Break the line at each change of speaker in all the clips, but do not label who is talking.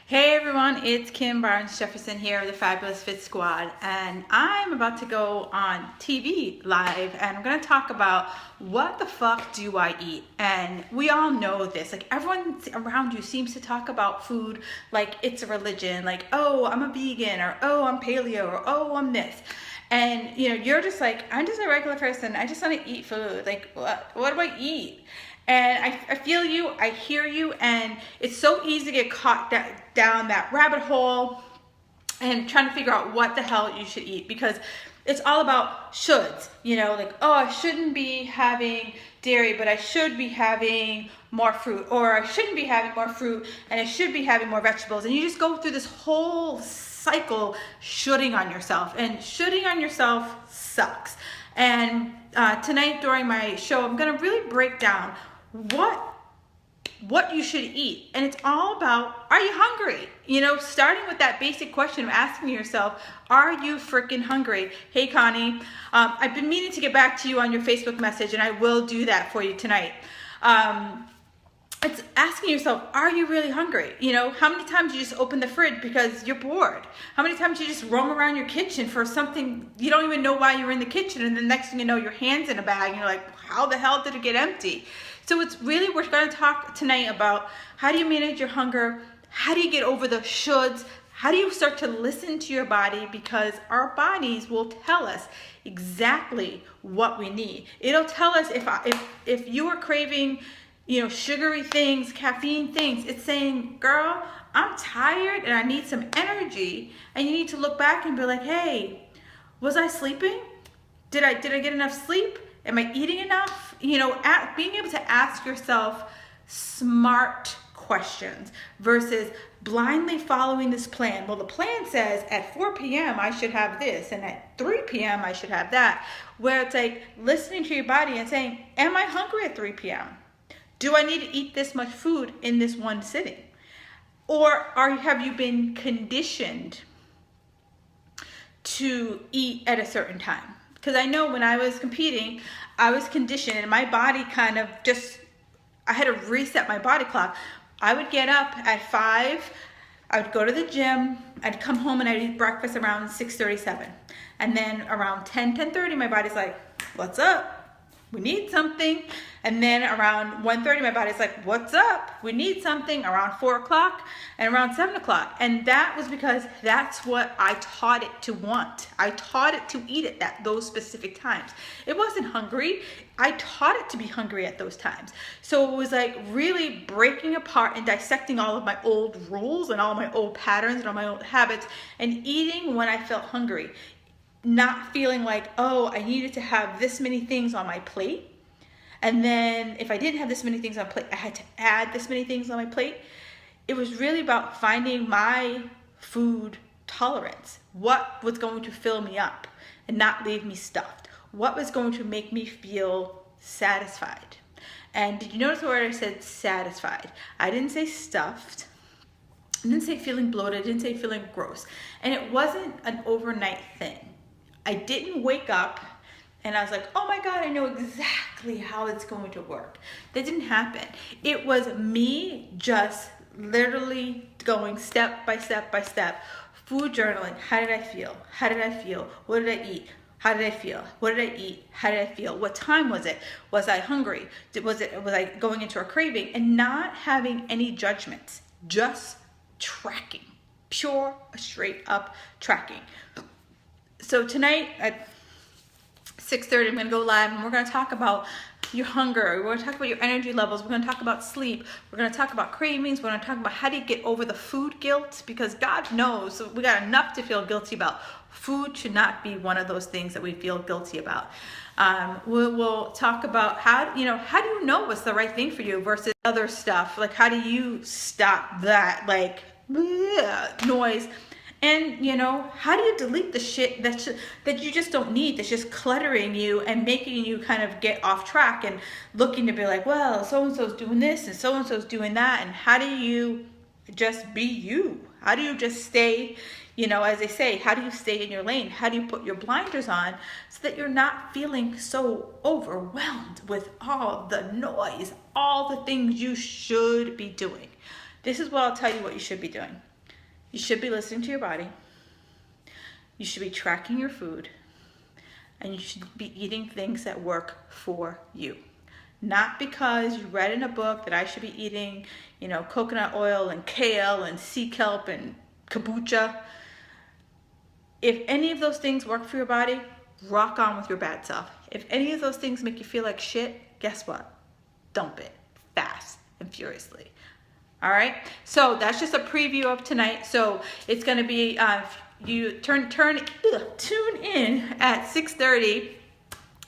Hey everyone, it's Kim Barnes-Jefferson here of the Fabulous Fit Squad, and I'm about to go on TV live, and I'm going to talk about what the fuck do I eat. And we all know this, like everyone around you seems to talk about food like it's a religion, like, oh, I'm a vegan, or oh, I'm paleo, or oh, I'm this. And you're just like, I'm just a regular person, I just want to eat food. Like, what do I eat? And I feel you, I hear you, and it's so easy to get caught down that rabbit hole and trying to figure out what the hell you should eat, because it's all about shoulds, like, oh, I shouldn't be having dairy, but I should be having more fruit, or I shouldn't be having more fruit, and I should be having more vegetables. And you just go through this whole cycle shoulding on yourself, and shoulding on yourself sucks. And tonight during my show, I'm gonna really break down what you should eat. And it's all about, are you hungry? Starting with that basic question of asking yourself, are you freaking hungry? Hey Connie, I've been meaning to get back to you on your Facebook message, and I will do that for you tonight. It's asking yourself, are you really hungry? How many times you just open the fridge because you're bored? How many times you just roam around your kitchen for something you don't even know why you're in the kitchen, and the next thing you know, your hand's in a bag and you're like, how the hell did it get empty? So it's really, we're going to talk tonight about how do you manage your hunger? How do you get over the shoulds? How do you start to listen to your body? Because our bodies will tell us exactly what we need. It'll tell us if you are craving, sugary things, caffeine things, it's saying, girl, I'm tired and I need some energy. And you need to look back and be like, hey, was I sleeping? Did I get enough sleep? Am I eating enough? Being able to ask yourself smart questions versus blindly following this plan. Well, the plan says at 4 p.m. I should have this, and at 3 p.m. I should have that. Where it's like listening to your body and saying, am I hungry at 3 p.m.? Do I need to eat this much food in this one sitting? Or have you been conditioned to eat at a certain time? Because I know when I was competing, I was conditioned, and my body kind of I had to reset my body clock. I would get up at 5, I would go to the gym, I'd come home and I'd eat breakfast around 6:37. And then around 10:30, my body's like, what's up? We need something. And then around 1:30, my body's like, what's up? We need something. Around 4 o'clock and around 7 o'clock. And that was because that's what I taught it to want. I taught it to eat at those specific times. It wasn't hungry. I taught it to be hungry at those times. So it was like really breaking apart and dissecting all of my old rules and all my old patterns and all my old habits, and eating when I felt hungry. Not feeling like, oh, I needed to have this many things on my plate. And then if I didn't have this many things on my plate, I had to add this many things on my plate. It was really about finding my food tolerance. What was going to fill me up and not leave me stuffed? What was going to make me feel satisfied? And did you notice the word I said satisfied? I didn't say stuffed. I didn't say feeling bloated. I didn't say feeling gross. And it wasn't an overnight thing. I didn't wake up and I was like, oh my God, I know exactly how it's going to work. That didn't happen. It was me just literally going step by step by step. Food journaling. How did I feel? How did I feel? What did I eat? How did I feel? What did I eat? How did I feel? What time was it? Was I hungry? Was I going into a craving? And not having any judgments. Just tracking. Pure, straight up tracking. So tonight at 6:30, I'm going to go live, and we're going to talk about your hunger. We're going to talk about your energy levels. We're going to talk about sleep. We're going to talk about cravings. We're going to talk about how do you get over the food guilt, because God knows we got enough to feel guilty about. Food should not be one of those things that we feel guilty about. We'll talk about how do you know what's the right thing for you versus other stuff. Like, how do you stop that noise? And how do you delete the shit that you just don't need, that's just cluttering you and making you kind of get off track and looking to be like, well, so-and-so's doing this and so-and-so's doing that. And how do you just be you? How do you just stay, as they say, how do you stay in your lane? How do you put your blinders on so that you're not feeling so overwhelmed with all the noise, all the things you should be doing? This is what I'll tell you what you should be doing. You should be listening to your body. You should be tracking your food. And you should be eating things that work for you. Not because you read in a book that I should be eating, coconut oil and kale and sea kelp and kombucha. If any of those things work for your body, rock on with your bad self. If any of those things make you feel like shit, guess what? Dump it fast and furiously. All right, so that's just a preview of tonight. So it's going to be you tune in at 6:30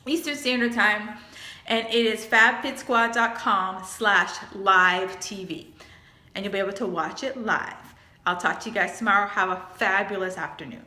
Eastern Standard Time, and it is fabfitsquad.com/live TV, and you'll be able to watch it live. I'll talk to you guys tomorrow. Have a fabulous afternoon.